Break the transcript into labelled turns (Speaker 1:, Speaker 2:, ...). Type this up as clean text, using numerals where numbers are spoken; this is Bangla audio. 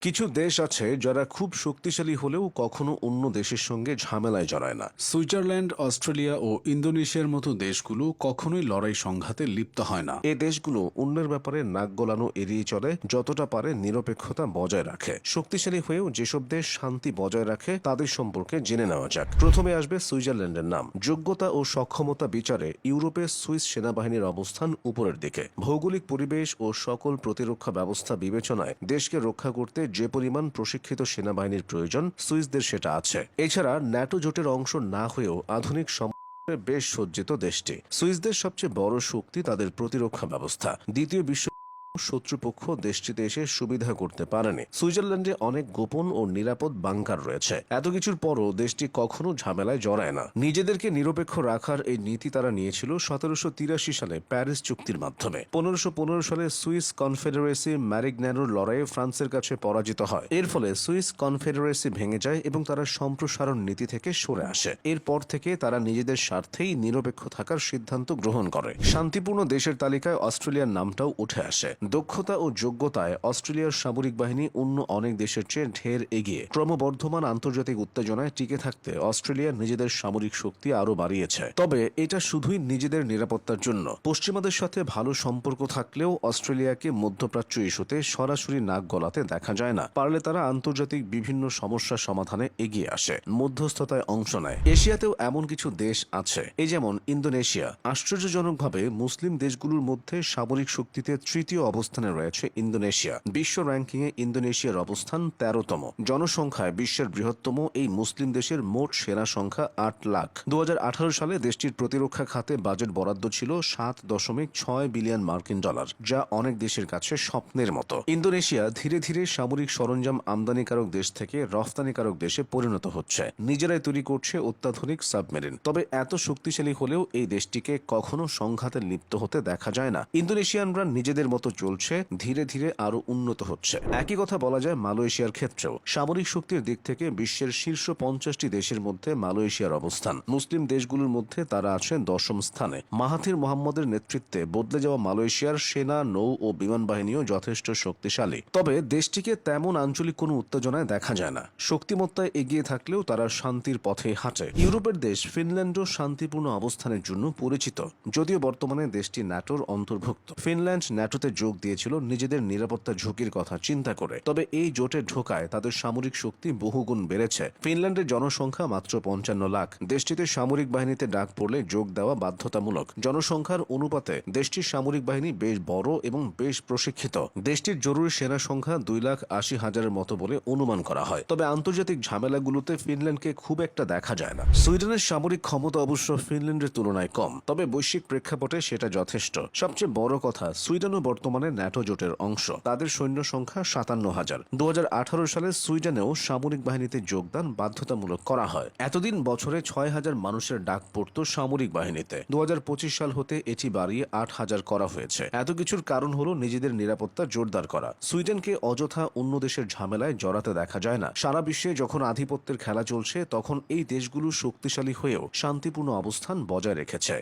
Speaker 1: কিছু দেশ আছে যারা খুব শক্তিশালী হলেও কখনো অন্য দেশের সঙ্গে ঝামেলায় জড়ায় না।
Speaker 2: সুইজারল্যান্ড, অস্ট্রেলিয়া ও ইন্দোনেশিয়ার মতো দেশগুলো কখনোই লড়াই সংঘাতে লিপ্ত হয় না।
Speaker 1: এই দেশগুলো অন্যের ব্যাপারে নাক গলানো এড়িয়ে চলে, যতটা পারে নিরপেক্ষতা বজায় রাখে। শক্তিশালী হয়েও যেসব দেশ শান্তি বজায় রাখে তাদের সম্পর্কে জেনে নেওয়া যাক। প্রথমে আসবে সুইজারল্যান্ডের নাম। যোগ্যতা ও সক্ষমতা বিচারে ইউরোপে সুইস সেনাবাহিনীর অবস্থান উপরের দিকে। ভৌগোলিক পরিবেশ ও সকল প্রতিরক্ষা ব্যবস্থা বিবেচনায় দেশকে রক্ষা করতে যে পরিমাণ প্রশিক্ষিত সেনাবাহিনীর প্রয়োজন, সুইসদের সেটা আছে। এছাড়া ন্যাটো জোটের অংশ না হয়েও আধুনিক বেশ সজ্জিত দেশটি। সুইসদের সবচেয়ে বড় শক্তি তাদের প্রতিরক্ষা ব্যবস্থা। দ্বিতীয় বিশ্ব শত্রুপক্ষ দেশটিতে এসে সুবিধা করতে পারেনি। সুইজারল্যান্ডে অনেক গোপন ও নিরাপদ বাংকার রয়েছে। এত কিছুর পরও দেশটি কখনো ঝামেলায় জড়ায় না। নিজেদেরকে নিরপেক্ষ রাখার এই নীতি তারা নিয়েছিল 1783 সালে প্যারিস চুক্তির মাধ্যমে। 1515 সালে সুইস কনফেডারেসি ম্যারিগন্যানোর লড়াইয়ে ফ্রান্সের কাছে পরাজিত হয়। এর ফলে সুইস কনফেডারেসি ভেঙে যায় এবং তারা সম্প্রসারণ নীতি থেকে সরে আসে। এরপর থেকে তারা নিজেদের স্বার্থেই নিরপেক্ষ থাকার সিদ্ধান্ত গ্রহণ করে। শান্তিপূর্ণ দেশের তালিকায় অস্ট্রেলিয়ার নামটাও উঠে আসে। দক্ষতা ও যোগ্যতায় অস্ট্রেলিয়ার সামরিক বাহিনী অন্য অনেক দেশের চেয়ে ঢের এগিয়ে। ক্রমবর্ধমান আন্তর্জাতিক উত্তেজনায় টিকে থাকতে অস্ট্রেলিয়া নিজেদের সামরিক শক্তি আরও বাড়িয়েছে। তবে এটা শুধুই নিজেদের নিরাপত্তার জন্য। পশ্চিমাদের সাথে ভালো সম্পর্ক থাকলেও অস্ট্রেলিয়াকে মধ্যপ্রাচ্য ইস্যুতে সরাসরি নাক গলাতে দেখা যায় না। পারলে তারা আন্তর্জাতিক বিভিন্ন সমস্যা সমাধানে এগিয়ে আসে, মধ্যস্থতায় অংশ নেয়। এশিয়াতেও এমন কিছু দেশ আছে, এই যেমন ইন্দোনেশিয়া। আশ্চর্যজনকভাবে মুসলিম দেশগুলোর মধ্যে সামরিক শক্তিতে তৃতীয় অবস্থানে রয়েছে ইন্দোনেশিয়া। বিশ্ব র্যাঙ্কিংয়ে ইন্দোনেশিয়ার অবস্থান 13তম। জনসংখ্যায় বিশ্বের বৃহত্তম এই মুসলিম দেশের মোট সেনা সংখ্যা 8 লাখ। 2018 সালে দেশটির প্রতিরক্ষা খাতে বাজেট বরাদ্দ ছিল 7.6 বিলিয়ন মার্কিন ডলার, যা অনেক দেশের কাছে স্বপ্নের মতো। ইন্দোনেশিয়া ধীরে ধীরে সামরিক সরঞ্জাম আমদানিকারক দেশ থেকে রফতানিকারক দেশে পরিণত হচ্ছে। নিজেরাই তৈরি করছে অত্যাধুনিক সাবমেরিন। তবে এত শক্তিশালী হলেও এই দেশটিকে কখনো সংঘাতে লিপ্ত হতে দেখা যায় না। ইন্দোনেশিয়ানরা নিজেদের মতো চলছে, ধীরে ধীরে আরো উন্নত হচ্ছে। একই কথা বলা যায় মালয়েশিয়ার ক্ষেত্রেও। সামরিক শক্তির দিক থেকে বিশ্বের শীর্ষ 50টি দেশের মধ্যে মালয়েশিয়ার অবস্থান। মুসলিম দেশগুলোর মধ্যে তারা আছে 10ম স্থানে। মাহাথির মোহাম্মদের নেতৃত্বে বদলে যাওয়া মালয়েশিয়ার সেনা, নৌ ও বিমান বাহিনীও যথেষ্ট শক্তিশালী। তবে দেশটিকে তেমন আঞ্চলিক কোনো উত্তেজনায় দেখা যায় না। শক্তিমত্তায় এগিয়ে থাকলেও তারা শান্তির পথে হাঁটে। ইউরোপের দেশ ফিনল্যান্ডও শান্তিপূর্ণ অবস্থানের জন্য পরিচিত, যদিও বর্তমানে দেশটি ন্যাটোর অন্তর্ভুক্ত। ফিনল্যান্ড ন্যাটোতে যোগ দিয়েছিল নিজেদের নিরাপত্তা ঝুঁকির কথা চিন্তা করে। তবে এই জোটে ঢোকায় তাদের সামরিক শক্তি বহুগুণ বেড়েছে। ফিনল্যান্ডের জনসংখ্যা মাত্র 55 লাখ। দেশটিতে সামরিক বাহিনীতে ডাক পড়লে যোগ দেওয়া বাধ্যতামূলক। জনসংখ্যার অনুপাতে দেশটির সামরিক বাহিনী বেশ বড় এবং বেশ প্রশিক্ষিত। দেশটির জরুরি সেনা সংখ্যা 2,80,000-এর মতো বলে অনুমান করা হয়। তবে আন্তর্জাতিক ঝামেলাগুলোতে ফিনল্যান্ডকে খুব একটা দেখা যায় না। সুইডেনের সামরিক ক্ষমতা অবশ্য ফিনল্যান্ডের তুলনায় কম, তবে বৈশ্বিক প্রেক্ষাপটে সেটা যথেষ্ট। সবচেয়ে বড় কথা, সুইডেনও বর্তমানে ন্যাটো জোটের অংশ। তাদের সৈন্য সংখ্যা 57,000। 2018 সালে সুইডেনেও সামরিক বাহিনীতে যোগদান বাধ্যতামূলক করা হয়। এতদিন বছরে 6,000 মানুষের ডাক পড়ত সামরিক বাহিনীতে। 2025 সাল হতে এটি বাড়িয়ে 8,000 করা হয়েছে। এত কিছুর কারণ হলো নিজেদের নিরাপত্তা জোরদার করা। সুইডেনকে অযথা অন্য দেশের ঝামেলায় জড়াতে দেখা যায় না। সারা বিশ্বে যখন আধিপত্যের খেলা চলছে, তখন এই দেশগুলো শক্তিশালী হয়েও শান্তিপূর্ণ অবস্থান বজায় রেখেছে।